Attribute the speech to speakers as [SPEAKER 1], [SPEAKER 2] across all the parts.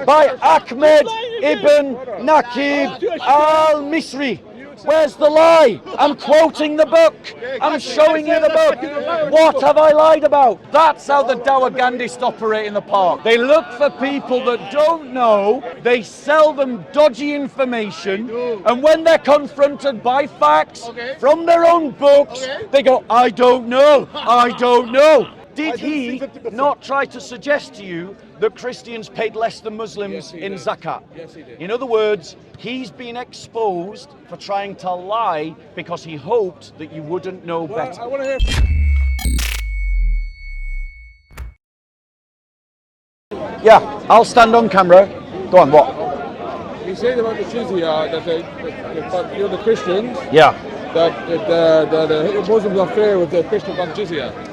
[SPEAKER 1] by Ahmed ibn Naqib al-Misri. Where's the lie? I'm quoting the book. I'm showing you the book. What have I lied about? That's how the Daagandists operate in the park. They look for people that don't know. They sell them dodgy information. And when they're confronted by facts from their own books, they go, I don't know. I don't know. Did he not try to suggest to you that Christians paid less than Muslims in zakat?
[SPEAKER 2] Yes, he did.
[SPEAKER 1] In other words, he's been exposed for trying to lie because he hoped that you wouldn't know better.
[SPEAKER 2] I want to hear.
[SPEAKER 1] Yeah, I'll stand on camera. Go on, what?
[SPEAKER 2] You say about the jizya that you're the Christians.
[SPEAKER 1] Yeah.
[SPEAKER 2] That the Muslims are fair with the Christians on jizya.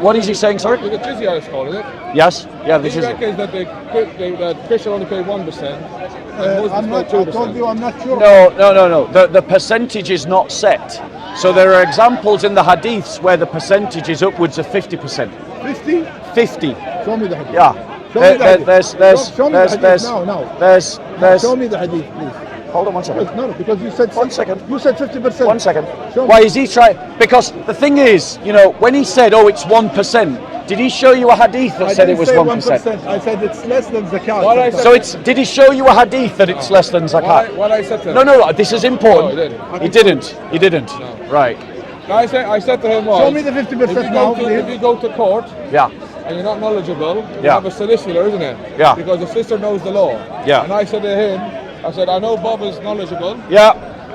[SPEAKER 1] What is he saying, sorry?
[SPEAKER 2] The jizya is called, is it?
[SPEAKER 1] Yes, yeah, the
[SPEAKER 2] He
[SPEAKER 1] jizya.
[SPEAKER 2] reckons that the Christian only pay 1%, and Muslims pay 2%.
[SPEAKER 3] I told you I'm not sure.
[SPEAKER 1] No. The percentage is not set. So there are examples in the hadiths where the percentage is upwards of 50%.
[SPEAKER 3] 50?
[SPEAKER 1] 50.
[SPEAKER 3] Show me the hadith.
[SPEAKER 1] Yeah.
[SPEAKER 3] Show me the hadith. Show me the hadith
[SPEAKER 1] There's.
[SPEAKER 3] Show me the hadith, please.
[SPEAKER 1] Hold on one second.
[SPEAKER 3] No, because you said
[SPEAKER 1] 1 second.
[SPEAKER 3] You said 50%.
[SPEAKER 1] 1 second.
[SPEAKER 3] Show
[SPEAKER 1] Why
[SPEAKER 3] me.
[SPEAKER 1] is he trying? Because the thing is, you know, when he said, "Oh, it's 1%," did he show you a hadith that said it was 1%?
[SPEAKER 3] I said it's less than zakat.
[SPEAKER 1] So did he show you a hadith that it's less than zakat?
[SPEAKER 2] What I said to him.
[SPEAKER 1] No. This is important.
[SPEAKER 2] No,
[SPEAKER 1] he didn't. He didn't.
[SPEAKER 2] No.
[SPEAKER 1] Right.
[SPEAKER 2] I said to him,
[SPEAKER 3] Show me the 50% now, please.
[SPEAKER 2] If you go to court
[SPEAKER 1] Yeah.
[SPEAKER 2] and you're not knowledgeable, you
[SPEAKER 1] Yeah.
[SPEAKER 2] have a solicitor, isn't it?
[SPEAKER 1] Yeah.
[SPEAKER 2] Because the solicitor knows the law.
[SPEAKER 1] Yeah.
[SPEAKER 2] And I said to him, I know Bob is knowledgeable.
[SPEAKER 1] Yeah.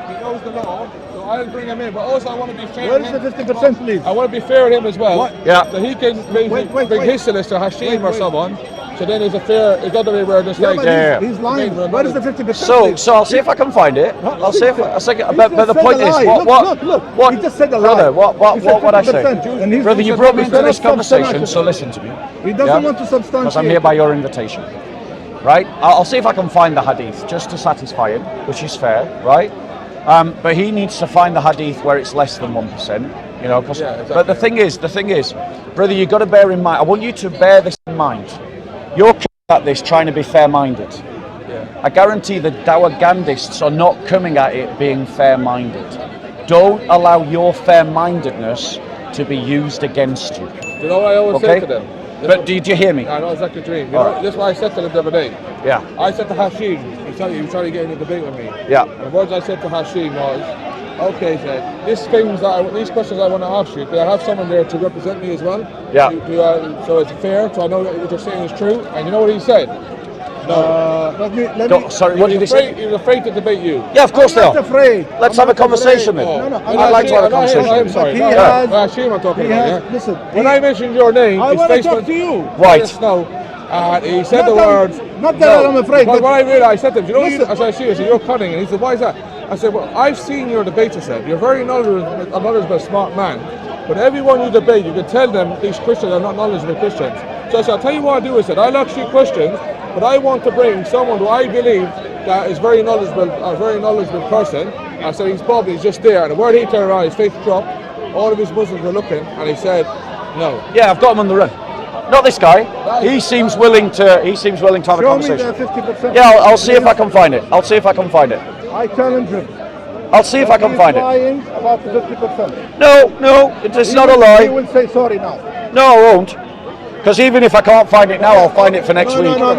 [SPEAKER 2] He knows the law, so I'll bring him in. But also I want to be fair.
[SPEAKER 3] Where is the 50%, please?
[SPEAKER 2] I want to be fair with him as well.
[SPEAKER 3] What?
[SPEAKER 1] Yeah.
[SPEAKER 2] So he can maybe bring his solicitor, Hashim or someone. So then it's it's other way where it's like.
[SPEAKER 1] Yeah.
[SPEAKER 3] He's lying. Where is the 50%?
[SPEAKER 1] So I'll see if I can find it. I'll see if but the point is,
[SPEAKER 3] Look,
[SPEAKER 1] what?
[SPEAKER 3] he just said a lie.
[SPEAKER 1] Brother, what I say?
[SPEAKER 3] 50%, and he's-
[SPEAKER 1] Brother, you
[SPEAKER 3] he's
[SPEAKER 1] brought me into this
[SPEAKER 3] not
[SPEAKER 1] conversation, so
[SPEAKER 3] substantiate.
[SPEAKER 1] listen to me.
[SPEAKER 3] He doesn't want to substantiate.
[SPEAKER 1] Because I'm here by your invitation, right? I'll see if I can find the hadith just to satisfy him, which is fair, right? But he needs to find the hadith where it's less than 1%, you know.
[SPEAKER 2] Yeah, exactly.
[SPEAKER 1] But the thing is, brother, you've got to bear in mind. I want you to bear this in mind. You're at this trying to be fair-minded.
[SPEAKER 2] Yeah.
[SPEAKER 1] I guarantee the Daagandists are not coming at it being fair-minded. Don't allow your fair-mindedness to be used against you.
[SPEAKER 2] You know what I always say to them?
[SPEAKER 1] But did you hear me?
[SPEAKER 2] I know exactly what you mean. This is what I said to them the other day.
[SPEAKER 1] Yeah.
[SPEAKER 2] I said to Hashim, he was trying to get in a debate with me.
[SPEAKER 1] Yeah.
[SPEAKER 2] And the words I said to Hashim was, okay, he said, these questions I want to ask you, do I have someone there to represent me as well?
[SPEAKER 1] Yeah.
[SPEAKER 2] So it's fair, so I know that what you're saying is true. And you know what he said? No.
[SPEAKER 3] Let me.
[SPEAKER 1] Sorry, what did he say?
[SPEAKER 2] He was afraid to debate you.
[SPEAKER 1] Yeah, of course they
[SPEAKER 3] I'm
[SPEAKER 1] are.
[SPEAKER 3] not afraid.
[SPEAKER 1] Let's
[SPEAKER 3] I'm
[SPEAKER 1] have a
[SPEAKER 3] not
[SPEAKER 1] conversation
[SPEAKER 3] afraid.
[SPEAKER 1] then.
[SPEAKER 3] No,
[SPEAKER 1] I'd like to have a conversation.
[SPEAKER 2] I'm sorry.
[SPEAKER 3] He
[SPEAKER 2] No,
[SPEAKER 3] has-
[SPEAKER 2] Hashim I'm talking about, yeah?
[SPEAKER 3] Listen.
[SPEAKER 2] When I mentioned your name,
[SPEAKER 3] I
[SPEAKER 2] his
[SPEAKER 3] want to
[SPEAKER 2] face
[SPEAKER 3] talk
[SPEAKER 2] went,
[SPEAKER 3] to you.
[SPEAKER 1] Right.
[SPEAKER 2] Yes, no. He said
[SPEAKER 3] Not
[SPEAKER 2] the
[SPEAKER 3] that-
[SPEAKER 2] words.
[SPEAKER 3] not that I'm afraid,
[SPEAKER 2] But
[SPEAKER 3] but-
[SPEAKER 2] when I realized, I said to him, you know,
[SPEAKER 3] Listen.
[SPEAKER 2] I said, seriously, you're cunning. And he said, why is that? I said, well, I've seen your debates, I said. You're very knowledgeable, smart man. But everyone you debate, you can tell them these Christians are not knowledgeable Christians. So I said, I'll tell you what I do. I said, I'll ask you questions, but I want to bring someone who I believe that is very knowledgeable, a very knowledgeable person. I said, he's probably just there. And the word he turned around, his face dropped. All of his Muslims were looking, and he said, no.
[SPEAKER 1] Yeah, I've got him on the run. Not this guy. He seems willing to have a
[SPEAKER 3] Show me
[SPEAKER 1] conversation.
[SPEAKER 3] the 50%.
[SPEAKER 1] Yeah, I'll see if I can find it. I'll see if I can find it.
[SPEAKER 3] I challenge him.
[SPEAKER 1] I'll see if I can find it.
[SPEAKER 3] Lying about the 50%.
[SPEAKER 1] No, it's not a
[SPEAKER 3] He
[SPEAKER 1] lie.
[SPEAKER 3] will say sorry now.
[SPEAKER 1] No, I won't. Because even if I can't find it now, I'll find it for next week.
[SPEAKER 3] No.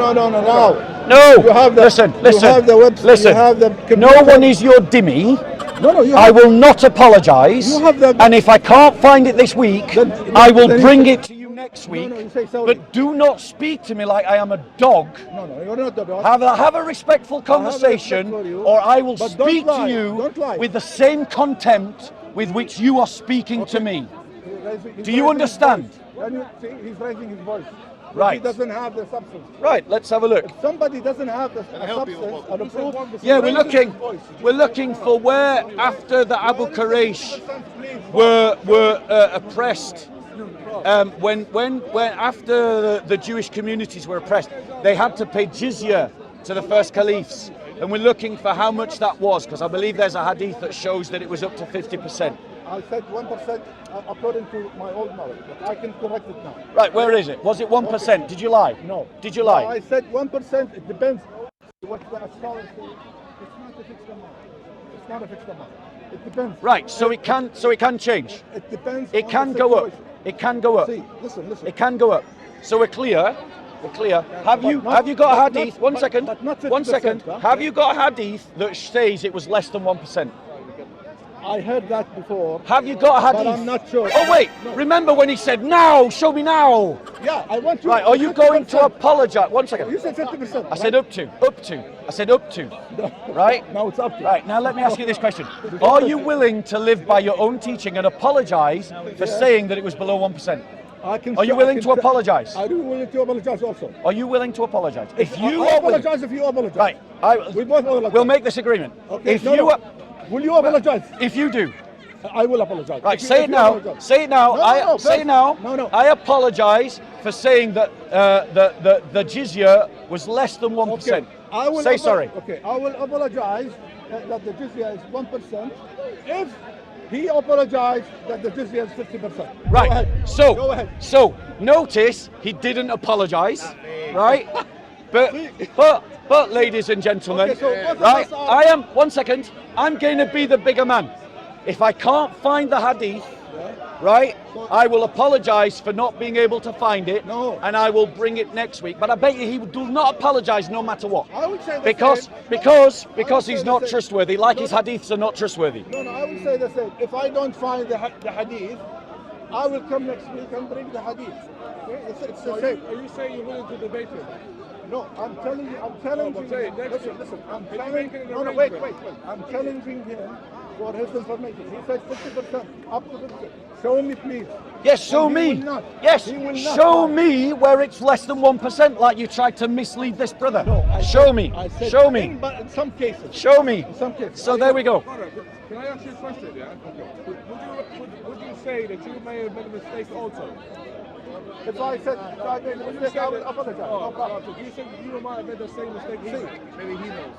[SPEAKER 1] No,
[SPEAKER 3] You have the,
[SPEAKER 1] listen.
[SPEAKER 3] You have the website.
[SPEAKER 1] Listen.
[SPEAKER 3] You have the
[SPEAKER 1] No
[SPEAKER 3] computer.
[SPEAKER 1] one is your dimmy.
[SPEAKER 3] No. You
[SPEAKER 1] I
[SPEAKER 3] have,
[SPEAKER 1] will not apologise.
[SPEAKER 3] You have the-
[SPEAKER 1] And if I can't find it this week, I will bring it to you next week.
[SPEAKER 3] you say sorry.
[SPEAKER 1] But do not speak to me like I am a dog.
[SPEAKER 3] No, you're not the dog.
[SPEAKER 1] Have a respectful conversation,
[SPEAKER 3] respect for you,
[SPEAKER 1] or I will
[SPEAKER 3] but don't
[SPEAKER 1] speak
[SPEAKER 3] lie,
[SPEAKER 1] to you
[SPEAKER 3] don't lie.
[SPEAKER 1] with the same contempt with which you are speaking to me.
[SPEAKER 3] He's
[SPEAKER 1] Do you
[SPEAKER 3] raising
[SPEAKER 1] understand?
[SPEAKER 3] his voice. Can you see? He's raising his voice.
[SPEAKER 1] Right.
[SPEAKER 3] He doesn't have the substance.
[SPEAKER 1] Right, let's have a look.
[SPEAKER 3] If somebody doesn't have the substance and the proof.
[SPEAKER 1] Yeah, we're looking for where after the Abu Quraysh were oppressed. When after the Jewish communities were oppressed, they had to pay jizya to the first caliphs, and we're looking for how much that was, because I believe there's a hadith that shows that it was up to 50%.
[SPEAKER 3] I said 1% according to my old knowledge, but I can correct it now.
[SPEAKER 1] Right, where is it? Was it 1%? Did you lie?
[SPEAKER 3] No.
[SPEAKER 1] Did you lie?
[SPEAKER 3] No, I said 1%. It depends what the scholars say. It's not a fixed amount. It's not a fixed amount. It depends.
[SPEAKER 1] Right, so it can change.
[SPEAKER 3] It depends.
[SPEAKER 1] It
[SPEAKER 3] on
[SPEAKER 1] can
[SPEAKER 3] the
[SPEAKER 1] go up.
[SPEAKER 3] situation.
[SPEAKER 1] It can go up.
[SPEAKER 3] See, listen.
[SPEAKER 1] It can go up. So we're clear. We're clear. Have you got a hadith? One second. One second. Have you got a hadith that says it was less than 1%?
[SPEAKER 3] I heard that before.
[SPEAKER 1] Have you got a hadith?
[SPEAKER 3] But I'm not sure.
[SPEAKER 1] Oh wait,
[SPEAKER 3] No.
[SPEAKER 1] remember when he said now? Show me now.
[SPEAKER 3] Yeah, I want you.
[SPEAKER 1] Right, are you going to apologize? One second.
[SPEAKER 3] You said 50%.
[SPEAKER 1] I said up to. I said up to. Right?
[SPEAKER 3] Now it's up to.
[SPEAKER 1] Right, now let me ask you this question. Are you willing to live by your own teaching and apologize for saying that it was below 1%? Are you willing to apologize?
[SPEAKER 3] Are you willing to apologize also?
[SPEAKER 1] Are you willing to apologize? If you
[SPEAKER 3] I
[SPEAKER 1] are willing,
[SPEAKER 3] apologize if you apologize.
[SPEAKER 1] right,
[SPEAKER 3] We both apologize.
[SPEAKER 1] we'll make this agreement.
[SPEAKER 3] Okay.
[SPEAKER 1] If
[SPEAKER 3] no,
[SPEAKER 1] you
[SPEAKER 3] no.
[SPEAKER 1] are,
[SPEAKER 3] Will you apologize?
[SPEAKER 1] if you do,
[SPEAKER 3] I will apologize.
[SPEAKER 1] right,
[SPEAKER 3] If you-
[SPEAKER 1] say
[SPEAKER 3] if
[SPEAKER 1] it
[SPEAKER 3] you
[SPEAKER 1] now.
[SPEAKER 3] apologize.
[SPEAKER 1] Say it now.
[SPEAKER 3] No,
[SPEAKER 1] Say it now.
[SPEAKER 3] No.
[SPEAKER 1] I apologize for saying that the jizya was less than 1%.
[SPEAKER 3] I will
[SPEAKER 1] Say sorry.
[SPEAKER 3] Okay, I will apologize that the jizya is 1% if he apologized that the jizya is 50%.
[SPEAKER 1] Right.
[SPEAKER 3] Go ahead.
[SPEAKER 1] So,
[SPEAKER 3] Go ahead.
[SPEAKER 1] so notice he didn't apologise, right? But, ladies and gentlemen,
[SPEAKER 3] Okay, so both of
[SPEAKER 1] right?
[SPEAKER 3] us are-
[SPEAKER 1] I am. One second. I'm going to be the bigger man. If I can't find the hadith, right, I will apologise for not being able to find it,
[SPEAKER 3] No.
[SPEAKER 1] and I will bring it next week. But I bet you he will not apologise no matter what.
[SPEAKER 3] I would say the
[SPEAKER 1] Because
[SPEAKER 3] same.
[SPEAKER 1] because
[SPEAKER 3] say
[SPEAKER 1] he's
[SPEAKER 3] the
[SPEAKER 1] not
[SPEAKER 3] same.
[SPEAKER 1] trustworthy, like his hadiths are not trustworthy.
[SPEAKER 3] No, I will say the same. If I don't find the hadith, I will come next week and bring the hadith. Okay? It's the same.
[SPEAKER 2] Are you saying you're willing to debate him?
[SPEAKER 3] No, I'm telling you. I'm challenging
[SPEAKER 2] but say
[SPEAKER 3] him.
[SPEAKER 2] it next
[SPEAKER 3] Listen. I'm
[SPEAKER 2] Are you
[SPEAKER 3] challenging.
[SPEAKER 2] making an
[SPEAKER 3] No, wait.
[SPEAKER 2] arrangement?
[SPEAKER 3] I'm challenging him for his information. He said 50%, up to 50. Show me, please.
[SPEAKER 1] Yes, show
[SPEAKER 3] And he
[SPEAKER 1] me.
[SPEAKER 3] will not.
[SPEAKER 1] Yes,
[SPEAKER 3] He will not.
[SPEAKER 1] show me where it's less than 1%, like you tried to mislead this brother.
[SPEAKER 3] No, I
[SPEAKER 1] Show
[SPEAKER 3] said-
[SPEAKER 1] me.
[SPEAKER 3] I said
[SPEAKER 1] Show me.
[SPEAKER 3] But in some cases.
[SPEAKER 1] Show me.
[SPEAKER 3] In some cases.
[SPEAKER 1] So there we go.
[SPEAKER 2] Brother, can I ask you a question, yeah? Would you say that you may have made a mistake also?
[SPEAKER 3] If I made a mistake, I will apologize. No problem.
[SPEAKER 2] So you said you might have made the same mistake he made. Maybe he knows.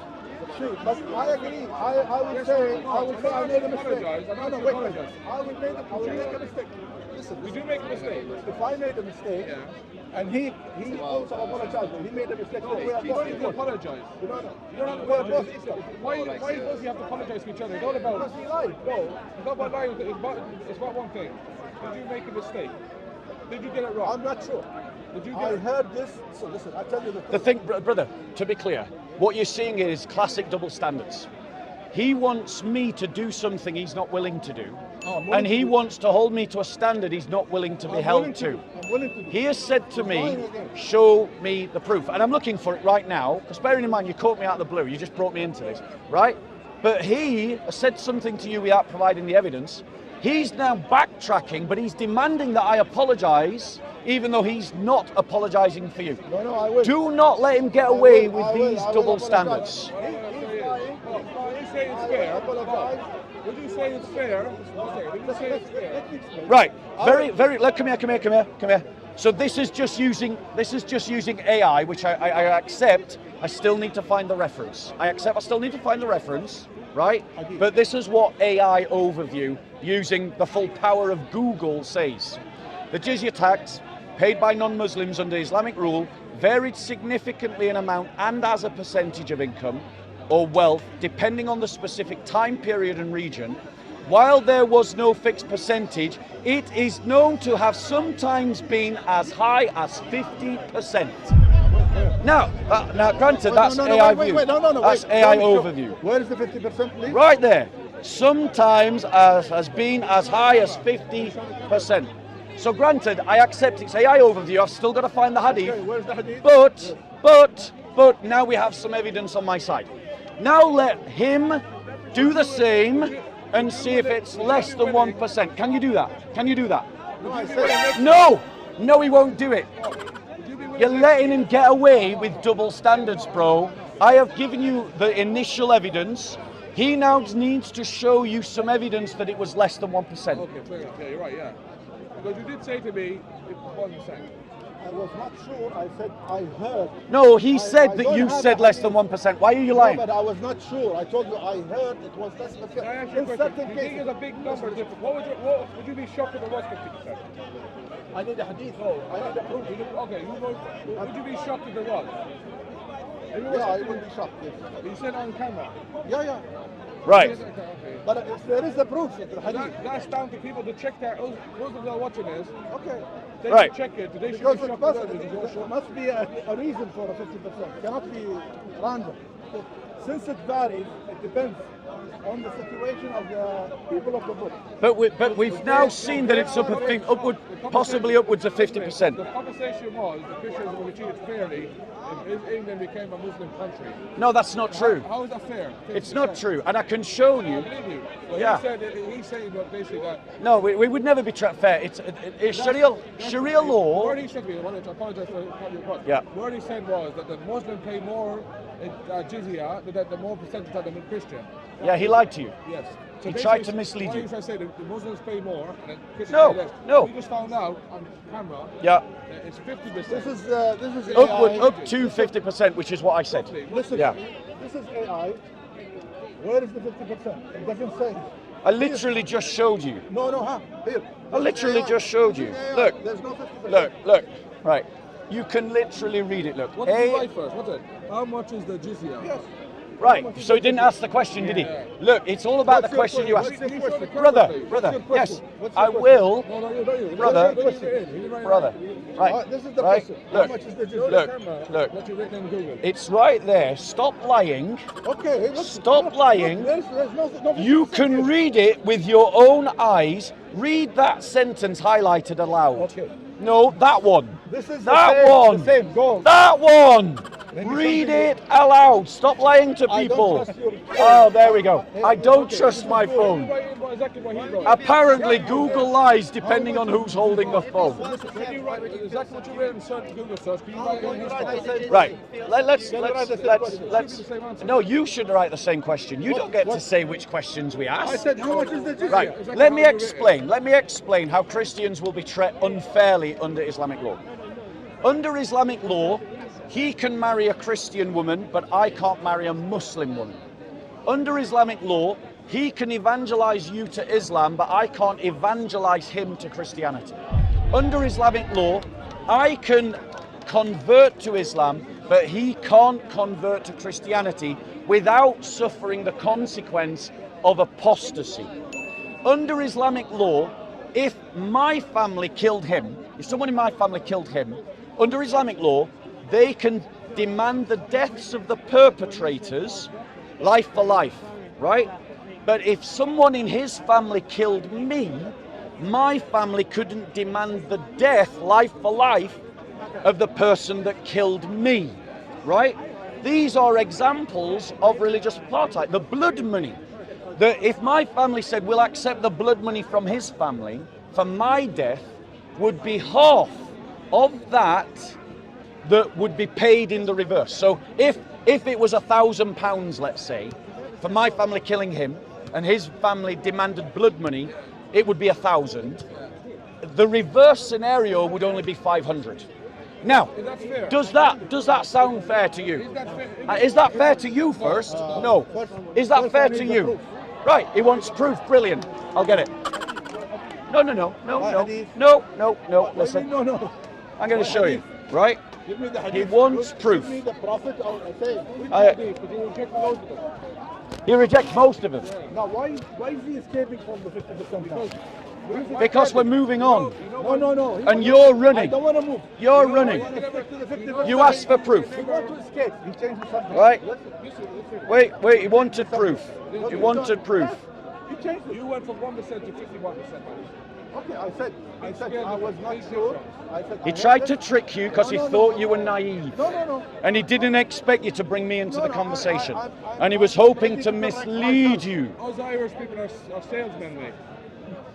[SPEAKER 3] See, but I agree. I will say I made a mistake. No, wait. I will make a mistake. Listen,
[SPEAKER 2] Did you make a mistake?
[SPEAKER 3] if I made a mistake, and he also apologized, he made a mistake. So we are
[SPEAKER 2] You don't
[SPEAKER 3] both
[SPEAKER 2] need to
[SPEAKER 3] equal.
[SPEAKER 2] apologize.
[SPEAKER 3] You don't know.
[SPEAKER 2] You don't have to
[SPEAKER 3] We are
[SPEAKER 2] apologize.
[SPEAKER 3] both equal.
[SPEAKER 2] Why does he have to apologize to each other? It's all about.
[SPEAKER 3] Because he lied. No.
[SPEAKER 2] It's not about lying. It's about one thing. Did you make a mistake? Did you get it wrong?
[SPEAKER 3] I'm not sure.
[SPEAKER 2] Did you get
[SPEAKER 3] I
[SPEAKER 2] it?
[SPEAKER 3] heard this. So listen, I tell you the
[SPEAKER 1] The
[SPEAKER 3] thing.
[SPEAKER 1] thing, brother, to be clear, what you're seeing is classic double standards. He wants me to do something he's not willing to do,
[SPEAKER 3] I'm willing
[SPEAKER 1] and he
[SPEAKER 3] to do-
[SPEAKER 1] wants to hold me to a standard he's not willing to be
[SPEAKER 3] I'm
[SPEAKER 1] held
[SPEAKER 3] willing
[SPEAKER 1] to.
[SPEAKER 3] I'm willing to do.
[SPEAKER 1] He has said to me,
[SPEAKER 3] lying again.
[SPEAKER 1] show me the proof. And I'm looking for it right now, because bearing in mind, you caught me out of the blue. You just brought me into this, right? But he has said something to you without providing the evidence. He's now backtracking, but he's demanding that I apologise, even though he's not apologising for you.
[SPEAKER 3] No, I will.
[SPEAKER 1] Do not let him get
[SPEAKER 3] I
[SPEAKER 1] away
[SPEAKER 3] will,
[SPEAKER 1] with
[SPEAKER 3] I will,
[SPEAKER 1] these
[SPEAKER 3] I will
[SPEAKER 1] double
[SPEAKER 3] apologize.
[SPEAKER 1] standards.
[SPEAKER 3] He's lying.
[SPEAKER 2] Would you say it's
[SPEAKER 3] I
[SPEAKER 2] fair?
[SPEAKER 3] apologize.
[SPEAKER 2] Would you say it's fair? Okay, would you say it's fair?
[SPEAKER 3] Let me explain.
[SPEAKER 1] Right,
[SPEAKER 3] I
[SPEAKER 1] very. Look, come here. So this is just using AI, which I accept. I still need to find the reference. I still need to find the reference, right? But this is what AI overview using the full power of Google says. The jizya tax paid by non-Muslims under Islamic rule varied significantly in amount and as a percentage of income or wealth, depending on the specific time period and region. While there was no fixed percentage, it is known to have sometimes been as high as 50%. Now, granted, that's AI view. That's AI overview.
[SPEAKER 3] Where is the 50%, please?
[SPEAKER 1] Right there. Sometimes has been as high as 50%. So granted, I accept it's AI overview. I've still got to find the hadith.
[SPEAKER 3] Okay, where's the hadith?
[SPEAKER 1] But now we have some evidence on my side. Now let him do the same and see if it's less than 1%. Can you do that? Can you do that?
[SPEAKER 3] No, I said
[SPEAKER 1] No, he won't do it. You're letting him get away with double standards, bro. I have given you the initial evidence. He now needs to show you some evidence that it was less than 1%.
[SPEAKER 2] Okay, fair enough. Yeah, you're right, yeah. Because you did say to me, it was 1%.
[SPEAKER 3] I was not sure. I said I heard.
[SPEAKER 1] No, he said
[SPEAKER 3] I
[SPEAKER 1] that
[SPEAKER 3] don't
[SPEAKER 1] you
[SPEAKER 3] have
[SPEAKER 1] said
[SPEAKER 3] the
[SPEAKER 1] less than
[SPEAKER 3] hadith.
[SPEAKER 1] 1%. Why are you
[SPEAKER 3] No,
[SPEAKER 1] lying?
[SPEAKER 3] but I was not sure. I told you I heard it was less than
[SPEAKER 2] Can I ask you a
[SPEAKER 3] 50%. In
[SPEAKER 2] question?
[SPEAKER 3] certain
[SPEAKER 2] Do you think
[SPEAKER 3] cases.
[SPEAKER 2] it's a big number difference? What would you be shocked if it was 50%?
[SPEAKER 3] I need a hadith. I need a proof.
[SPEAKER 2] Okay, would you be shocked if it was?
[SPEAKER 3] Yeah, I will be shocked. Yes.
[SPEAKER 2] You said on camera.
[SPEAKER 3] Yeah.
[SPEAKER 1] Right.
[SPEAKER 2] Okay.
[SPEAKER 3] But if there is a proof of the hadith.
[SPEAKER 2] That's down to people to check that. Muslims are watching this.
[SPEAKER 3] Okay.
[SPEAKER 2] They
[SPEAKER 1] Right.
[SPEAKER 2] check it. They should
[SPEAKER 3] Because
[SPEAKER 2] be
[SPEAKER 3] it
[SPEAKER 2] shocked
[SPEAKER 3] must,
[SPEAKER 2] as well.
[SPEAKER 3] there must be a reason for a 50%. It cannot be random. Since it varies, it depends on the situation of the people of the book.
[SPEAKER 1] But we've now seen that it's possibly upwards of 50%.
[SPEAKER 2] The conversation was the Christians will be treated fairly if England became a Muslim country.
[SPEAKER 1] No, that's not true.
[SPEAKER 2] How is that fair?
[SPEAKER 1] It's not true, and I can show
[SPEAKER 2] I
[SPEAKER 1] you.
[SPEAKER 2] believe you. Well,
[SPEAKER 1] Yeah.
[SPEAKER 2] He's saying that basically that.
[SPEAKER 1] No, we would never be fair. It's Sharia
[SPEAKER 2] The
[SPEAKER 1] law.
[SPEAKER 2] word he said to me, I wanted to apologize for cutting you across.
[SPEAKER 1] Yeah.
[SPEAKER 2] The word he said was that the Muslim pay more jizya, that the more percentage that the Christian.
[SPEAKER 1] Yeah, he lied to you.
[SPEAKER 2] Yes. So
[SPEAKER 1] He
[SPEAKER 2] basically,
[SPEAKER 1] tried to mislead
[SPEAKER 2] what
[SPEAKER 1] you.
[SPEAKER 2] he's trying to say that the Muslims pay more and the Christians
[SPEAKER 1] No,
[SPEAKER 2] pay less.
[SPEAKER 1] no.
[SPEAKER 2] We just found out on camera
[SPEAKER 1] Yeah,
[SPEAKER 2] that it's 50%.
[SPEAKER 3] This is
[SPEAKER 1] upward
[SPEAKER 3] AI.
[SPEAKER 1] up to 50%, which is what I said.
[SPEAKER 3] Listen,
[SPEAKER 1] Yeah.
[SPEAKER 3] this is AI. Where is the 50%? It doesn't say.
[SPEAKER 1] I literally just showed you.
[SPEAKER 3] No, here.
[SPEAKER 1] I literally
[SPEAKER 3] AI.
[SPEAKER 1] just showed you.
[SPEAKER 3] This is AI.
[SPEAKER 1] Look.
[SPEAKER 3] There's no 50%.
[SPEAKER 1] Look. Right. You can literally read it. Look.
[SPEAKER 2] What did you write first? What's it? How much is the jizya?
[SPEAKER 3] Yes.
[SPEAKER 1] Right. So he didn't ask the question, did he?
[SPEAKER 2] Yeah.
[SPEAKER 1] Look, it's all about the
[SPEAKER 3] What's your
[SPEAKER 1] question you
[SPEAKER 3] question?
[SPEAKER 1] asked.
[SPEAKER 3] What's your question?
[SPEAKER 1] Brother,
[SPEAKER 3] What's your
[SPEAKER 1] yes,
[SPEAKER 3] question? What's your
[SPEAKER 1] I
[SPEAKER 3] question?
[SPEAKER 1] will,
[SPEAKER 2] No, you.
[SPEAKER 1] Brother.
[SPEAKER 2] Brother.
[SPEAKER 1] brother. Right.
[SPEAKER 3] This is the
[SPEAKER 1] Right.
[SPEAKER 3] question. How
[SPEAKER 1] Look.
[SPEAKER 3] much is the jizya?
[SPEAKER 1] Look.
[SPEAKER 2] What you written in Google.
[SPEAKER 1] It's right there. Stop lying.
[SPEAKER 3] Okay. Look,
[SPEAKER 1] Stop
[SPEAKER 3] look,
[SPEAKER 1] lying.
[SPEAKER 3] There's no
[SPEAKER 1] You
[SPEAKER 3] 50%
[SPEAKER 1] can
[SPEAKER 3] here.
[SPEAKER 1] read it with your own eyes. Read that sentence highlighted aloud.
[SPEAKER 3] Okay.
[SPEAKER 1] No, that one.
[SPEAKER 3] This is
[SPEAKER 1] That
[SPEAKER 3] the same,
[SPEAKER 1] one.
[SPEAKER 3] The same goal.
[SPEAKER 1] That one.
[SPEAKER 3] Let me
[SPEAKER 1] Read
[SPEAKER 3] show you.
[SPEAKER 1] it aloud. Stop lying to
[SPEAKER 3] I don't
[SPEAKER 1] people.
[SPEAKER 3] trust your-
[SPEAKER 1] Oh, there we go. I don't
[SPEAKER 3] Okay,
[SPEAKER 1] trust
[SPEAKER 3] this
[SPEAKER 1] my
[SPEAKER 3] is good.
[SPEAKER 1] phone.
[SPEAKER 2] Exactly what he wrote.
[SPEAKER 1] Apparently, Google lies depending on who's holding the phone.
[SPEAKER 2] Can you write exactly what you read in search Google search? Can you write it in his phone?
[SPEAKER 1] Right. Let's.
[SPEAKER 2] answer.
[SPEAKER 1] No, you should write the same question. You don't get to say which questions we
[SPEAKER 3] I
[SPEAKER 1] ask.
[SPEAKER 3] said, how much is the jizya?
[SPEAKER 1] Right.
[SPEAKER 2] Exactly
[SPEAKER 1] Let me
[SPEAKER 2] how you read it.
[SPEAKER 1] explain. Let me explain how Christians will be treated unfairly under Islamic law. Under Islamic law, he can marry a Christian woman, but I can't marry a Muslim woman. Under Islamic law, he can evangelize you to Islam, but I can't evangelize him to Christianity. Under Islamic law, I can convert to Islam, but he can't convert to Christianity without suffering the consequence of apostasy. Under Islamic law, if my family killed him, if someone in my family killed him, under Islamic law, they can demand the deaths of the perpetrators, life for life, right? But if someone in his family killed me, my family couldn't demand the death, life for life, of the person that killed me, right? These are examples of religious apartheid. The blood money. If my family said, we'll accept the blood money from his family for my death, would be half of that would be paid in the reverse. So if it was £1,000, let's say, for my family killing him, and his family demanded blood money, it would be 1,000. The reverse scenario would only be 500. Now,
[SPEAKER 2] That's fair.
[SPEAKER 1] does that sound fair to you? Is that fair to you first? No. Is that fair to you? Right, he wants proof. Brilliant. I'll get it. No. Listen,
[SPEAKER 3] No.
[SPEAKER 1] I'm going to show you. Right?
[SPEAKER 3] Give me the
[SPEAKER 1] He
[SPEAKER 3] hadith.
[SPEAKER 1] wants proof.
[SPEAKER 3] Give me the prophet or say.
[SPEAKER 1] He rejects most of them.
[SPEAKER 3] Now, why is he escaping from the 50% now?
[SPEAKER 1] Because we're moving on.
[SPEAKER 3] No.
[SPEAKER 1] And you're
[SPEAKER 3] I
[SPEAKER 1] running.
[SPEAKER 3] don't want to move.
[SPEAKER 1] You're
[SPEAKER 3] I
[SPEAKER 1] running.
[SPEAKER 3] want to stick to the 50%.
[SPEAKER 1] You asked for proof.
[SPEAKER 3] He wants to escape. He changed the subject.
[SPEAKER 1] Right?
[SPEAKER 3] Listen.
[SPEAKER 1] Wait, he wanted proof. He wanted proof.
[SPEAKER 3] He changed it.
[SPEAKER 2] You went from 1% to 51%.
[SPEAKER 3] Okay, I said I was not sure. I said
[SPEAKER 1] He
[SPEAKER 3] I
[SPEAKER 1] tried
[SPEAKER 3] heard
[SPEAKER 1] to
[SPEAKER 3] it.
[SPEAKER 1] trick you because he
[SPEAKER 3] No.
[SPEAKER 1] thought you were naive.
[SPEAKER 3] No.
[SPEAKER 1] And he didn't expect you to bring me into the conversation.
[SPEAKER 3] I'm
[SPEAKER 1] And he was
[SPEAKER 3] ready
[SPEAKER 1] hoping
[SPEAKER 3] to
[SPEAKER 1] to
[SPEAKER 3] correct
[SPEAKER 1] mislead
[SPEAKER 3] myself.
[SPEAKER 1] you.
[SPEAKER 2] Us Irish people are salesmen, mate.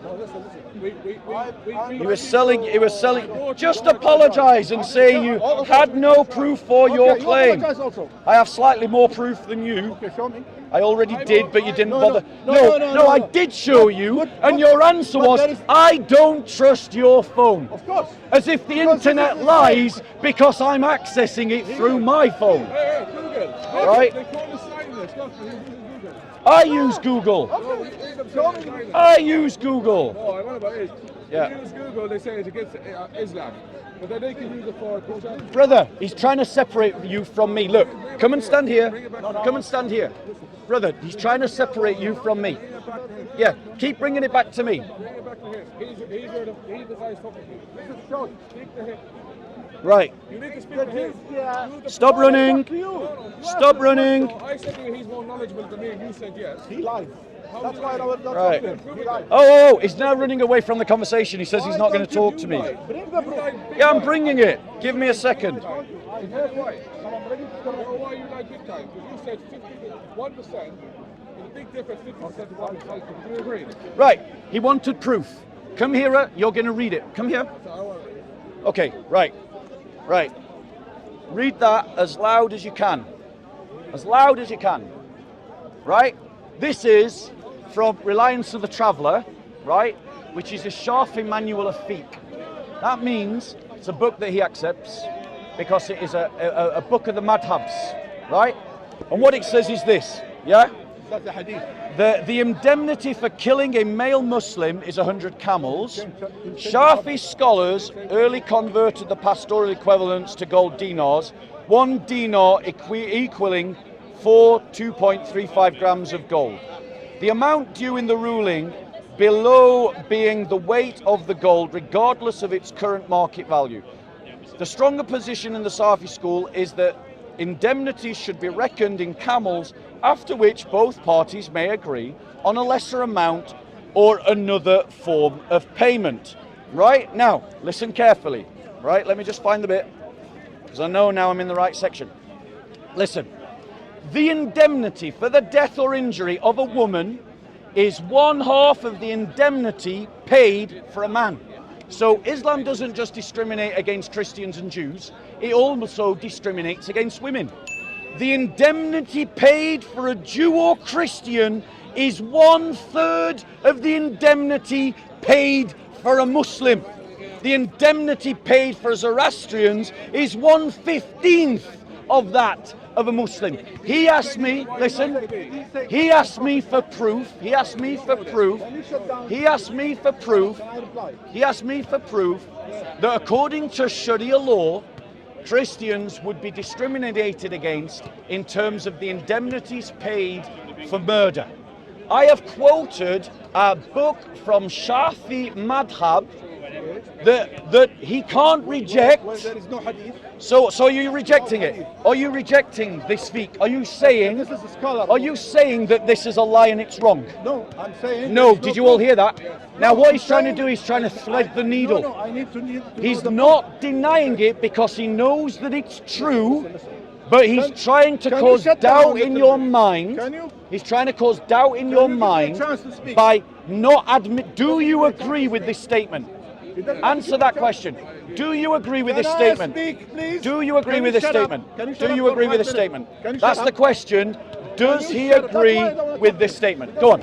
[SPEAKER 2] No, listen. We,
[SPEAKER 1] He was selling. Just apologise and say you had no proof for your claim.
[SPEAKER 3] apologize also.
[SPEAKER 1] I have slightly more proof than you.
[SPEAKER 3] Okay, show me.
[SPEAKER 1] I already did, but you didn't
[SPEAKER 3] No,
[SPEAKER 1] bother.
[SPEAKER 3] no,
[SPEAKER 1] I
[SPEAKER 3] no.
[SPEAKER 1] did show you, and your answer
[SPEAKER 3] but
[SPEAKER 1] was,
[SPEAKER 3] there is-
[SPEAKER 1] I don't trust your phone.
[SPEAKER 3] Of course.
[SPEAKER 1] As if the
[SPEAKER 3] Because
[SPEAKER 1] internet
[SPEAKER 3] this is-
[SPEAKER 1] lies because I'm accessing it through my phone.
[SPEAKER 2] Hey, Google.
[SPEAKER 1] Right.
[SPEAKER 2] They call the sign this. Look, he's using Google.
[SPEAKER 1] I use Google.
[SPEAKER 2] No, read them saying China.
[SPEAKER 1] I use Google.
[SPEAKER 2] No, I want about it.
[SPEAKER 1] Yeah.
[SPEAKER 2] You use Google, they say it's against Islam. But then they can use it for Christianity.
[SPEAKER 1] Brother, he's trying to separate you from me. Look, come and stand here. Come and stand here. Brother, he's trying to separate you from me. Yeah, keep bringing it back to me.
[SPEAKER 2] Bring it back to him. He's the guy talking to you. This is short. Speak to him.
[SPEAKER 1] Right.
[SPEAKER 2] You need to speak to him.
[SPEAKER 1] Stop running.
[SPEAKER 2] No,
[SPEAKER 1] Stop running.
[SPEAKER 2] no, I said to you he's more knowledgeable than me and you said yes.
[SPEAKER 3] He lied. That's why I don't talk
[SPEAKER 1] Right.
[SPEAKER 3] to him. He lied.
[SPEAKER 1] Oh, he's now running away from the conversation. He says he's not going to talk to me.
[SPEAKER 3] Bring the proof.
[SPEAKER 1] Yeah, I'm bringing it. Give me a second.
[SPEAKER 3] I heard why. So I'm ready to
[SPEAKER 2] You know why you like big time? Because you said 1%. There's a big difference, 50% to 1%. Do you agree?
[SPEAKER 1] Right, he wanted proof. Come here, you're going to read it. Come here.
[SPEAKER 2] So I want to read.
[SPEAKER 1] Okay, right. Read that as loud as you can. As loud as you can. Right? This is from Reliance of the Traveller, right? Which is a Shafi manual of fiqh. That means it's a book that he accepts because it is a book of the madhabs, right? And what it says is this, yeah?
[SPEAKER 3] That's the hadith.
[SPEAKER 1] The indemnity for killing a male Muslim is 100 camels. Shafi scholars early converted the pastoral equivalents to gold dinars, 1 dinar equaling 2.35 grams of gold. The amount due in the ruling below being the weight of the gold regardless of its current market value. The stronger position in the Safi school is that indemnities should be reckoned in camels, after which both parties may agree on a lesser amount or another form of payment. Right? Now, listen carefully. Right? Let me just find the bit, because I know now I'm in the right section. Listen. The indemnity for the death or injury of a woman is 1/2 of the indemnity paid for a man. So Islam doesn't just discriminate against Christians and Jews, it also discriminates against women. The indemnity paid for a Jew or Christian is 1/3 of the indemnity paid for a Muslim. The indemnity paid for Zoroastrians is 1/15 of that of a Muslim. He asked me, listen, he asked me for proof that according to Sharia law, Christians would be discriminated against in terms of the indemnities paid for murder. I have quoted a book from Shafi Madhab that he can't reject.
[SPEAKER 3] Well, there is no hadith.
[SPEAKER 1] So are you rejecting it? Are you rejecting this fiqh? Are you saying?
[SPEAKER 3] This is a scholar.
[SPEAKER 1] Are you saying that this is a lie and it's wrong?
[SPEAKER 3] No, I'm saying.
[SPEAKER 1] No.
[SPEAKER 3] there is
[SPEAKER 1] Did you all
[SPEAKER 3] proof.
[SPEAKER 1] hear that? Now what he's
[SPEAKER 3] I'm
[SPEAKER 1] trying to
[SPEAKER 3] saying-
[SPEAKER 1] do, he's trying to thread the needle.
[SPEAKER 3] No, I need to know
[SPEAKER 1] He's
[SPEAKER 3] the
[SPEAKER 1] not denying it because he knows that it's true,
[SPEAKER 3] Listen.
[SPEAKER 1] but he's
[SPEAKER 3] Can-
[SPEAKER 1] trying to
[SPEAKER 3] can you
[SPEAKER 1] cause
[SPEAKER 3] shut down a
[SPEAKER 1] doubt in
[SPEAKER 3] little
[SPEAKER 1] your
[SPEAKER 3] bit?
[SPEAKER 1] mind.
[SPEAKER 3] Can you?
[SPEAKER 1] He's trying to cause doubt in
[SPEAKER 3] Can
[SPEAKER 1] your
[SPEAKER 3] you give me a
[SPEAKER 1] mind
[SPEAKER 3] chance to speak?
[SPEAKER 1] by not admit. Do you agree with this statement?
[SPEAKER 3] It doesn't-
[SPEAKER 1] Answer that question. Do you agree with
[SPEAKER 3] Can
[SPEAKER 1] this
[SPEAKER 3] I
[SPEAKER 1] statement?
[SPEAKER 3] speak, please?
[SPEAKER 1] Do you agree
[SPEAKER 3] Can
[SPEAKER 1] with
[SPEAKER 3] you
[SPEAKER 1] this
[SPEAKER 3] shut up?
[SPEAKER 1] statement?
[SPEAKER 3] Can you shut
[SPEAKER 1] Do
[SPEAKER 3] up
[SPEAKER 1] you
[SPEAKER 3] for
[SPEAKER 1] agree with
[SPEAKER 3] 5
[SPEAKER 1] this
[SPEAKER 3] minutes?
[SPEAKER 1] statement?
[SPEAKER 3] Can you
[SPEAKER 1] That's
[SPEAKER 3] shut
[SPEAKER 1] the
[SPEAKER 3] up?
[SPEAKER 1] question. Does
[SPEAKER 3] Can you
[SPEAKER 1] he
[SPEAKER 3] shut up? That's
[SPEAKER 1] agree
[SPEAKER 3] why I don't wanna
[SPEAKER 1] with
[SPEAKER 3] talk
[SPEAKER 1] this
[SPEAKER 3] to you.
[SPEAKER 1] statement? Go on.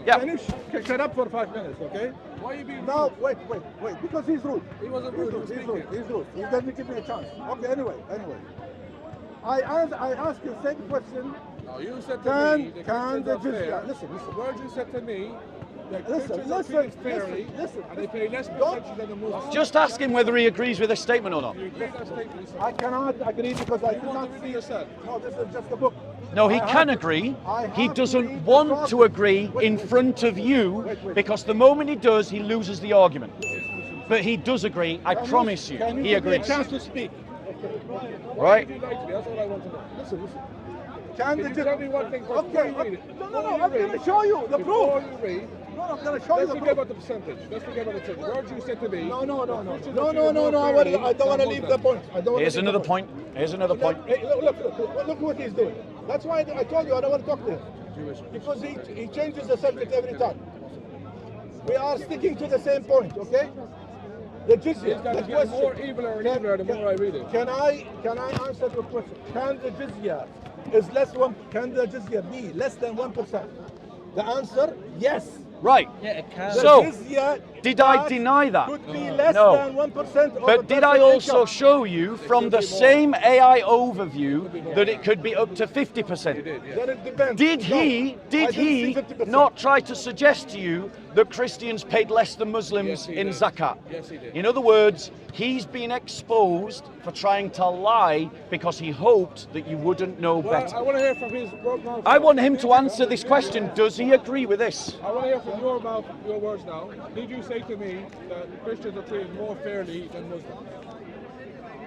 [SPEAKER 1] Yeah.
[SPEAKER 3] Can you shut up for 5 minutes, okay?
[SPEAKER 2] Why are you being
[SPEAKER 3] Now,
[SPEAKER 2] rude?
[SPEAKER 3] wait, because he's rude.
[SPEAKER 2] He wasn't rude, he was speaking.
[SPEAKER 3] He's rude. He doesn't give me a chance. Okay, anyway. I asked you the same question.
[SPEAKER 2] No, you said to
[SPEAKER 3] Can-
[SPEAKER 2] me, the
[SPEAKER 3] can
[SPEAKER 2] Christians
[SPEAKER 3] the
[SPEAKER 2] are fair.
[SPEAKER 3] Christian- listen.
[SPEAKER 2] The words you said to me, that
[SPEAKER 3] Listen,
[SPEAKER 2] Christians are treated fairly,
[SPEAKER 3] listen.
[SPEAKER 2] and they pay less
[SPEAKER 3] Don't-
[SPEAKER 2] percentage than the Muslims.
[SPEAKER 1] Just ask him whether he agrees with this statement or not.
[SPEAKER 2] You agree with that statement?
[SPEAKER 3] I cannot agree because I
[SPEAKER 2] You
[SPEAKER 3] did
[SPEAKER 2] want
[SPEAKER 3] not
[SPEAKER 2] to read
[SPEAKER 3] see
[SPEAKER 2] it yourself.
[SPEAKER 3] No, this is just a book.
[SPEAKER 1] No, he
[SPEAKER 3] I
[SPEAKER 1] can
[SPEAKER 3] have-
[SPEAKER 1] agree.
[SPEAKER 3] I
[SPEAKER 1] He
[SPEAKER 3] have to
[SPEAKER 1] doesn't
[SPEAKER 3] read the
[SPEAKER 1] want
[SPEAKER 3] document.
[SPEAKER 1] to agree
[SPEAKER 3] Wait,
[SPEAKER 1] in
[SPEAKER 3] wait.
[SPEAKER 1] front of you
[SPEAKER 3] Wait.
[SPEAKER 1] because the moment he does, he loses the argument. But he does agree. I promise you,
[SPEAKER 3] Can
[SPEAKER 1] he
[SPEAKER 3] give me a
[SPEAKER 1] agrees.
[SPEAKER 3] chance to speak?
[SPEAKER 1] Right?
[SPEAKER 2] Would you like to be? That's what I want to know.
[SPEAKER 3] Listen.
[SPEAKER 2] Can you tell me one thing first before
[SPEAKER 3] Okay.
[SPEAKER 2] you read it?
[SPEAKER 3] No.
[SPEAKER 2] Before you
[SPEAKER 3] I'm
[SPEAKER 2] read
[SPEAKER 3] going
[SPEAKER 2] it,
[SPEAKER 3] to show you the
[SPEAKER 2] Before
[SPEAKER 3] proof.
[SPEAKER 2] you read,
[SPEAKER 3] No, I'm going to show you
[SPEAKER 2] let's
[SPEAKER 3] the
[SPEAKER 2] forget
[SPEAKER 3] proof.
[SPEAKER 2] about the percentage. Let's forget about the percentage. The words you said to me.
[SPEAKER 3] No.
[SPEAKER 2] Christians are
[SPEAKER 3] No.
[SPEAKER 2] treated more
[SPEAKER 3] I
[SPEAKER 2] fairly
[SPEAKER 3] don't want to
[SPEAKER 2] than
[SPEAKER 3] leave the
[SPEAKER 2] Muslims.
[SPEAKER 3] point. I don't wanna
[SPEAKER 1] Here's
[SPEAKER 3] leave the
[SPEAKER 1] another point. Here's another point.
[SPEAKER 3] Hey, look what he's doing. That's why I told you I don't want to talk to him.
[SPEAKER 2] Jewish.
[SPEAKER 3] Because he changes the subject every time. We are sticking to the same point, okay? The jizya. The
[SPEAKER 2] Get more eviler and eviler the more I read it.
[SPEAKER 3] Can I answer your question? Can the jizya can the jizya be less than 1%? The answer, yes.
[SPEAKER 1] Right.
[SPEAKER 4] Yeah, it can.
[SPEAKER 1] So,
[SPEAKER 3] The jizya
[SPEAKER 1] did I deny that?
[SPEAKER 3] could be less
[SPEAKER 1] No.
[SPEAKER 3] than 1% of
[SPEAKER 1] But
[SPEAKER 3] the
[SPEAKER 1] did I
[SPEAKER 3] person's
[SPEAKER 1] also
[SPEAKER 3] income.
[SPEAKER 1] show you from the same AI overview that it could be up to 50%?
[SPEAKER 3] Then it depends.
[SPEAKER 1] Did
[SPEAKER 3] No,
[SPEAKER 1] he
[SPEAKER 3] I didn't see 50%.
[SPEAKER 1] not try to suggest to you that Christians paid less than Muslims
[SPEAKER 2] Yes, he
[SPEAKER 1] in
[SPEAKER 2] did.
[SPEAKER 1] zakat?
[SPEAKER 2] Yes, he did.
[SPEAKER 1] In other words, he's been exposed for trying to lie because he hoped that you wouldn't know
[SPEAKER 2] Well,
[SPEAKER 1] better.
[SPEAKER 2] I want to hear from his mouth.
[SPEAKER 1] I want him to answer this question. Does he agree with this?
[SPEAKER 2] I want to hear from your mouth, your words now. Did you say to me that Christians are treated more fairly than Muslims?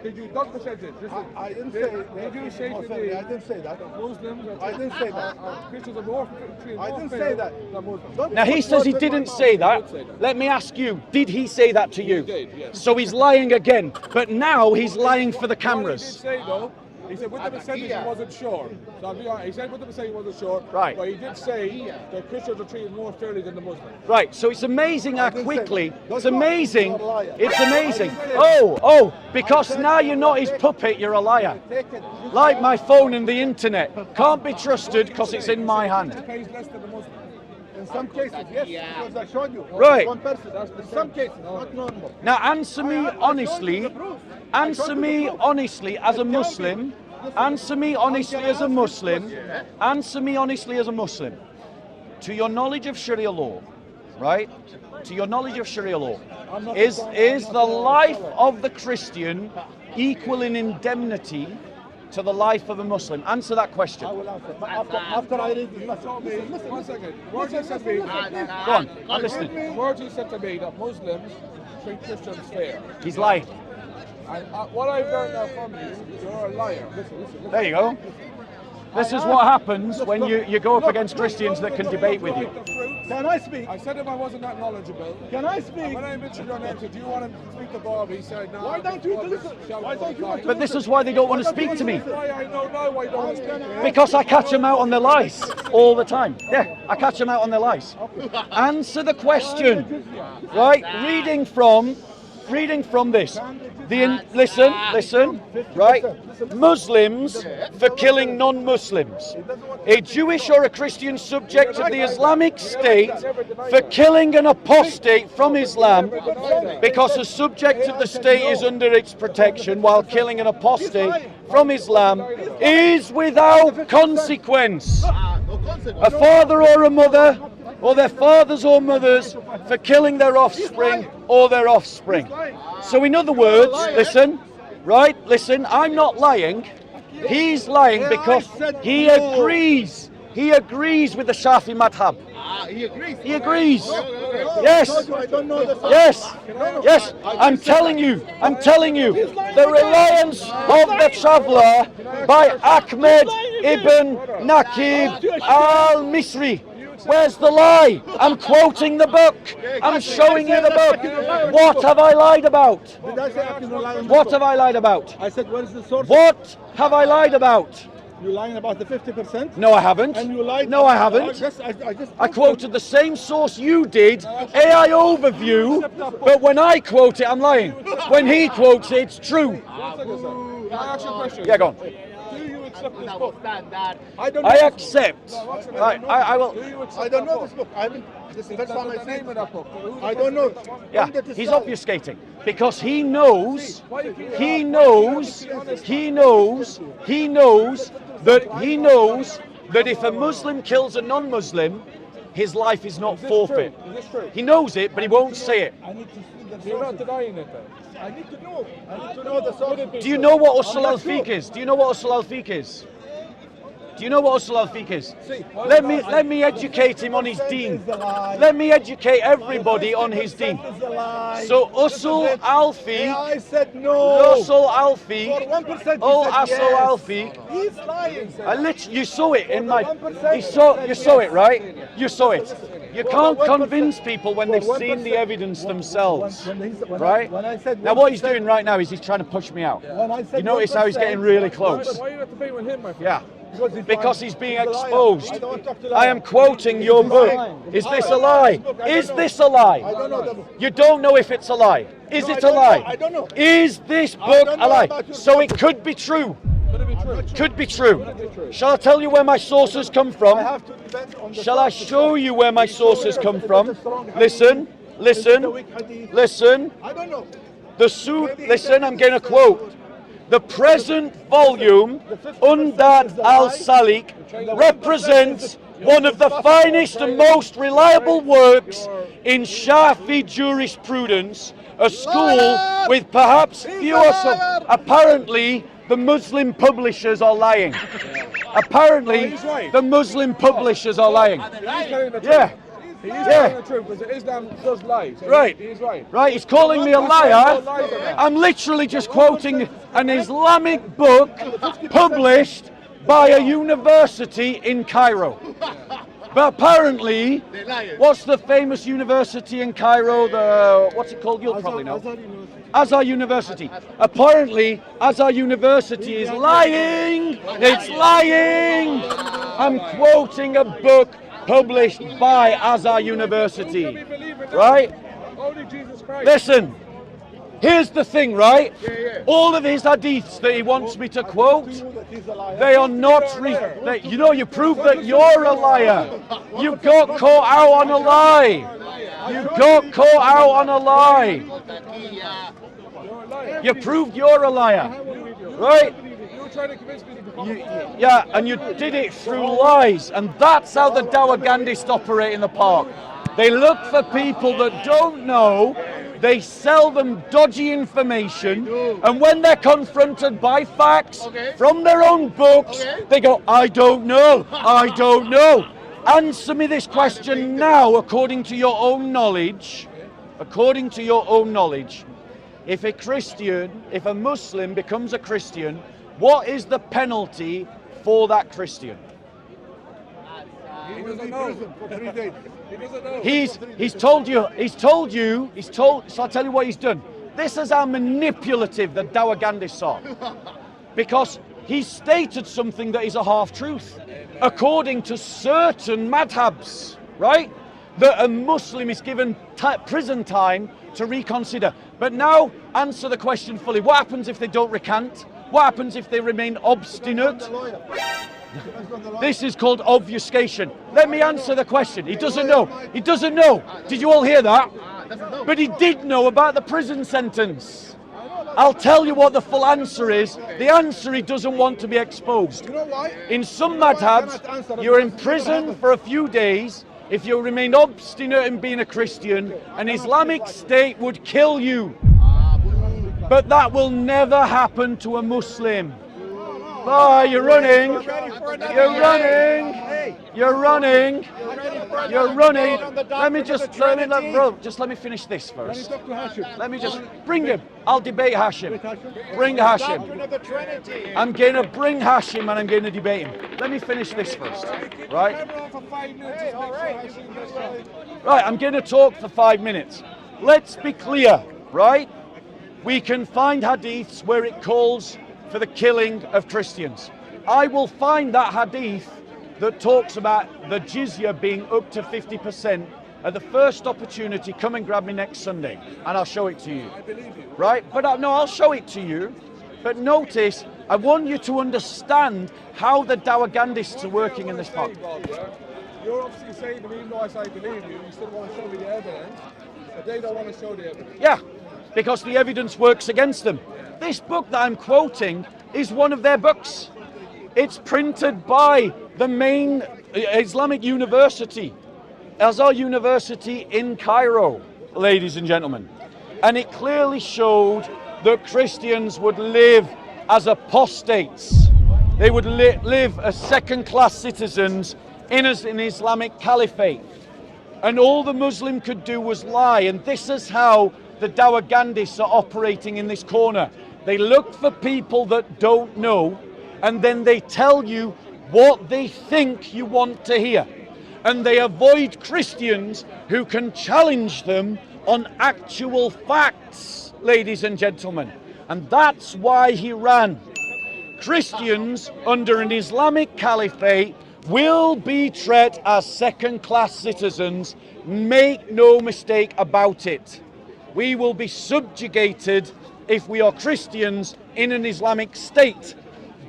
[SPEAKER 2] Did you, not percentage, this is,
[SPEAKER 3] I didn't
[SPEAKER 2] did,
[SPEAKER 3] say.
[SPEAKER 2] did you say to me
[SPEAKER 3] I didn't say that.
[SPEAKER 2] Muslims are
[SPEAKER 3] I didn't say that.
[SPEAKER 2] Christians are more treated
[SPEAKER 3] I
[SPEAKER 2] more
[SPEAKER 3] didn't
[SPEAKER 2] fair
[SPEAKER 3] say that.
[SPEAKER 2] than Muslims?
[SPEAKER 3] Don't
[SPEAKER 1] Now he
[SPEAKER 3] put
[SPEAKER 1] says
[SPEAKER 3] words
[SPEAKER 1] he
[SPEAKER 3] in my
[SPEAKER 1] didn't
[SPEAKER 3] mouth.
[SPEAKER 1] say that.
[SPEAKER 2] did say that.
[SPEAKER 1] Let me ask you, did he say that to you?
[SPEAKER 2] He did, yes.
[SPEAKER 1] So he's lying again, but now he's lying for the
[SPEAKER 2] What he did
[SPEAKER 1] cameras.
[SPEAKER 2] say though, he said with the percentage he wasn't sure. So I'll be honest, he said with the percentage he wasn't sure.
[SPEAKER 1] Right.
[SPEAKER 2] But he did say that Christians are treated more fairly than the Muslims.
[SPEAKER 1] Right, so it's amazing how
[SPEAKER 3] didn't say
[SPEAKER 1] quickly,
[SPEAKER 3] that.
[SPEAKER 1] it's
[SPEAKER 3] Don't lie.
[SPEAKER 1] amazing,
[SPEAKER 3] You're a liar.
[SPEAKER 1] it's amazing.
[SPEAKER 3] I didn't say
[SPEAKER 1] Oh, because now you're not his puppet, you're a liar.
[SPEAKER 3] Take it.
[SPEAKER 1] Like my phone and the internet, can't be trusted because it's in my hand.
[SPEAKER 2] He pays less than the Muslims.
[SPEAKER 3] In some cases, yes, because I showed you.
[SPEAKER 1] Right.
[SPEAKER 3] One person. In some cases, not normal.
[SPEAKER 1] Now answer me honestly, answer me honestly as a Muslim, answer me honestly as a Muslim, answer me honestly as a Muslim. To your knowledge of Sharia law, right? To your knowledge of Sharia law, is the life of the Christian equal in indemnity to the life of a Muslim? Answer that question.
[SPEAKER 3] I will answer. But after I read this message. Listen,
[SPEAKER 2] One second. Words he said to me.
[SPEAKER 1] Go on, I'm listening.
[SPEAKER 2] Words he said to me that Muslims treat Christians fair.
[SPEAKER 1] He's lying.
[SPEAKER 2] And what I've learned now from you, you're a liar. Listen.
[SPEAKER 1] There you go. This is what happens when you go up against Christians that can debate with you.
[SPEAKER 3] Can I speak?
[SPEAKER 2] I said if I wasn't that knowledgeable.
[SPEAKER 3] Can I speak?
[SPEAKER 2] When I mentioned your name, said, do you want to speak to Bob? He said, no.
[SPEAKER 3] Why don't you listen? Why don't you want to
[SPEAKER 1] But this is why they don't want to speak to me.
[SPEAKER 2] Why I know now why you don't want to speak to me.
[SPEAKER 1] Because I catch them out on their lies all the time. Yeah, I catch them out on their lies. Answer the question, right? Reading from this. Listen, right? Muslims for killing non-Muslims. A Jewish or a Christian subject of the Islamic State for killing an apostate from Islam because a subject of the state is under its protection while killing an apostate from Islam is without consequence. A father or a mother or their fathers or mothers for killing their offspring or their offspring. So in other words, listen, I'm not lying. He's lying because he agrees with the Shafi madhab. He agrees. Yes. Yes. I'm telling you, the reliance of the traveller by Ahmed ibn Naqib al-Misri. Where's the lie? I'm quoting the book. I'm showing you the book. What have I lied about?
[SPEAKER 3] Did I say I can rely on the
[SPEAKER 1] What
[SPEAKER 3] book?
[SPEAKER 1] have I lied about?
[SPEAKER 3] I said, where's the source?
[SPEAKER 1] What have I lied about?
[SPEAKER 3] You lying about the 50%?
[SPEAKER 1] No, I haven't.
[SPEAKER 3] And you lied.
[SPEAKER 1] No, I haven't. I quoted the same source you did, AI overview, but when I quote it, I'm lying. When he quotes it, it's true.
[SPEAKER 2] Can I ask you a question?
[SPEAKER 1] Yeah, go on.
[SPEAKER 2] Do you accept this book?
[SPEAKER 3] I don't know.
[SPEAKER 1] I accept. Right, I will.
[SPEAKER 2] Do you accept
[SPEAKER 3] I don't
[SPEAKER 2] that
[SPEAKER 3] know
[SPEAKER 2] book?
[SPEAKER 3] this book. I haven't. This is the first time I
[SPEAKER 2] The
[SPEAKER 3] see
[SPEAKER 2] name of
[SPEAKER 3] it.
[SPEAKER 2] that book. Who's the
[SPEAKER 3] I
[SPEAKER 2] person
[SPEAKER 3] don't know.
[SPEAKER 2] that wrote it?
[SPEAKER 1] Yeah,
[SPEAKER 3] When did it
[SPEAKER 1] he's
[SPEAKER 3] start?
[SPEAKER 1] obfuscating because he knows that if a Muslim kills a non-Muslim, his life is not forfeit.
[SPEAKER 2] Is this true?
[SPEAKER 1] He knows it, but he won't say it.
[SPEAKER 3] I need to see the
[SPEAKER 2] You're not
[SPEAKER 3] sources.
[SPEAKER 2] denying it then?
[SPEAKER 3] I need to know. I need to know the sources.
[SPEAKER 1] Do you know what usul al-fiqh is? Do you know what usul al-fiqh is? Do you know what usul al-fiqh is? Let me educate him on his deen. Let me educate everybody on his deen. So usul al-fiqh,
[SPEAKER 3] I said no.
[SPEAKER 1] usul
[SPEAKER 3] For
[SPEAKER 1] al-fiqh,
[SPEAKER 3] 1%
[SPEAKER 1] oh
[SPEAKER 3] he said
[SPEAKER 1] usul
[SPEAKER 3] yes.
[SPEAKER 1] al-fiqh.
[SPEAKER 3] He's lying.
[SPEAKER 1] I literally, you saw it in my, you saw it, right? You saw it. You can't convince people when they've seen the evidence themselves, right? Now what he's doing right now is he's trying to push me out. You notice how he's getting really close.
[SPEAKER 2] Why are you not debating with him, my friend?
[SPEAKER 1] Yeah. Because he's being exposed. I am quoting your book. Is this a lie? Is this a lie?
[SPEAKER 3] I don't know the book.
[SPEAKER 1] You don't know if it's a lie. Is it a lie?
[SPEAKER 3] I don't know.
[SPEAKER 1] Is this book a lie? So it could be true. Could be true. Shall I tell you where my sources come from? Shall I show you where my sources come from? Listen. Listen.
[SPEAKER 3] I don't know.
[SPEAKER 1] Listen, I'm going to quote. The present volume, Undad al-Salik, represents one of the finest and most reliable works in Shafi jurisprudence, a school with perhaps fewer apparently the Muslim publishers are lying. Apparently the Muslim publishers are lying. Yeah.
[SPEAKER 2] He's telling the truth because Islam does lie. So
[SPEAKER 1] Right.
[SPEAKER 2] He's right.
[SPEAKER 1] Right, he's calling me a liar. I'm literally just quoting an Islamic book published by a university in Cairo. But apparently, what's the famous university in Cairo? What's it called? You'll probably know. Azhar University. Apparently, Azhar University is lying. It's lying. I'm quoting a book published by Azhar University, right?
[SPEAKER 2] Only Jesus Christ.
[SPEAKER 1] Listen, here's the thing, right? All of his hadiths that he wants me to quote, they are not, you prove that you're a liar. You got caught out on a lie. You got caught out on a lie. You proved you're a liar, right?
[SPEAKER 2] Trying to convince me to become
[SPEAKER 1] And you did it through lies, and that's how the Daagandists operate in the park. They look for people that don't know, they sell them dodgy information, and when they're confronted by facts from their own books, they go, I don't know. Answer me this question now, according to your own knowledge. According to your own knowledge, if a Muslim becomes a Christian, what is the penalty for that Christian?
[SPEAKER 2] He doesn't know. For 3 days. He doesn't know.
[SPEAKER 1] He's told you, so I'll tell you what he's done. This is how manipulative the Daagandists are. Because he stated something that is a half-truth. According to certain madhabs, right? That a Muslim is given prison time to reconsider. But now, answer the question fully. What happens if they don't recant? What happens if they remain obstinate? This is called obfuscation. Let me answer the question. He doesn't know. He doesn't know. Did you all hear that? But he did know about the prison sentence. I'll tell you what the full answer is. The answer, he doesn't want to be exposed.
[SPEAKER 3] You know why?
[SPEAKER 1] In some madhabs, you're in prison for a few days. If you remain obstinate in being a Christian, an Islamic state would kill you. But that will never happen to a Muslim. Oh, you're running. You're running. You're running. You're running. Let me finish this first. Let me just bring him. I'll debate Hashim. Bring Hashim. I'm going to bring Hashim and I'm going to debate him. Let me finish this first. Right? Right, I'm going to talk for 5 minutes. Let's be clear, right? We can find hadiths where it calls for the killing of Christians. I will find that hadith that talks about the jizya being up to 50% at the first opportunity. Come and grab me next Sunday and I'll show it to you. Right? But I'll show it to you. But notice, I want you to understand how the Daagandists are working in this part.
[SPEAKER 2] You're obviously saying to me, even though I say I believe you, you still want to show me the evidence, but they don't want to show the evidence.
[SPEAKER 1] Yeah, because the evidence works against them. This book that I'm quoting is one of their books. It's printed by the main Islamic university, Azhar University in Cairo, ladies and gentlemen. And it clearly showed that Christians would live as apostates. They would live as second-class citizens in an Islamic caliphate. And all the Muslim could do was lie. And this is how the Daagandists are operating in this corner. They look for people that don't know, and then they tell you what they think you want to hear. And they avoid Christians who can challenge them on actual facts, ladies and gentlemen. And that's why he ran. Christians under an Islamic caliphate will be treated as second-class citizens. Make no mistake about it. We will be subjugated if we are Christians in an Islamic state.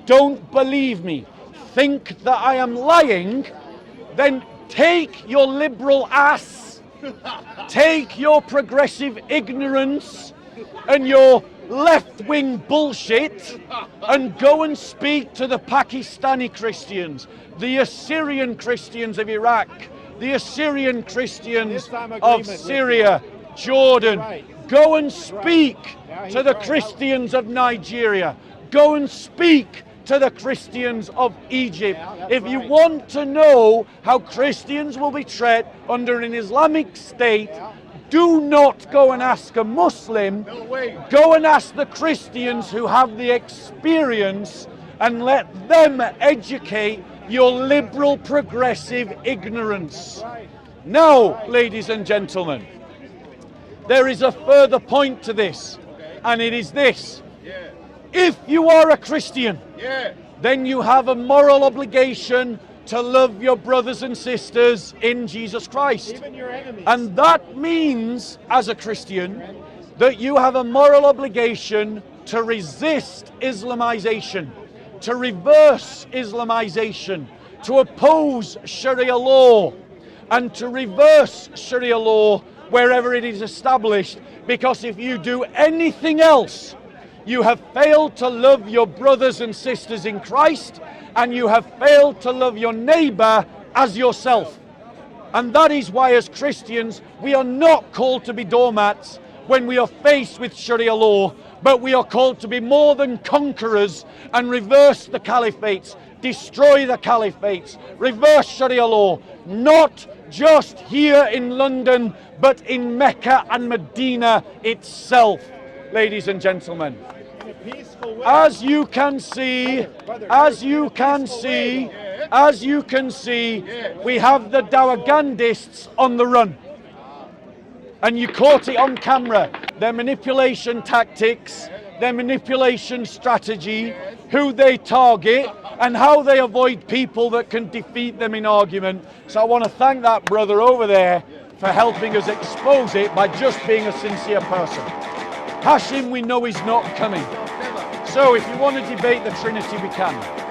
[SPEAKER 1] Don't believe me. Think that I am lying? Then take your liberal ass, take your progressive ignorance and your left-wing bullshit and go and speak to the Pakistani Christians, the Assyrian Christians of Iraq, the Assyrian Christians of Syria, Jordan. Go and speak to the Christians of Nigeria. Go and speak to the Christians of Egypt. If you want to know how Christians will be treated under an Islamic state, do not go and ask a Muslim. Go and ask the Christians who have the experience and let them educate your liberal progressive ignorance. Now, ladies and gentlemen, there is a further point to this, and it is this. If you are a Christian, then you have a moral obligation to love your brothers and sisters in Jesus Christ.
[SPEAKER 3] Even your enemies.
[SPEAKER 1] And that means, as a Christian, that you have a moral obligation to resist Islamization, to reverse Islamization, to oppose Sharia law, and to reverse Sharia law wherever it is established, because if you do anything else, you have failed to love your brothers and sisters in Christ, and you have failed to love your neighbor as yourself. And that is why, as Christians, we are not called to be doormats when we are faced with Sharia law, but we are called to be more than conquerors and reverse the caliphates, destroy the caliphates, reverse Sharia law, not just here in London, but in Mecca and Medina itself, ladies and gentlemen. As you can see, we have the Daagandists on the run. And you caught it on camera, their manipulation tactics, their manipulation strategy, who they target, and how they avoid people that can defeat them in argument. So I want to thank that brother over there for helping us expose it by just being a sincere person. Hashim, we know he's not coming. So if you want to debate the Trinity, we can.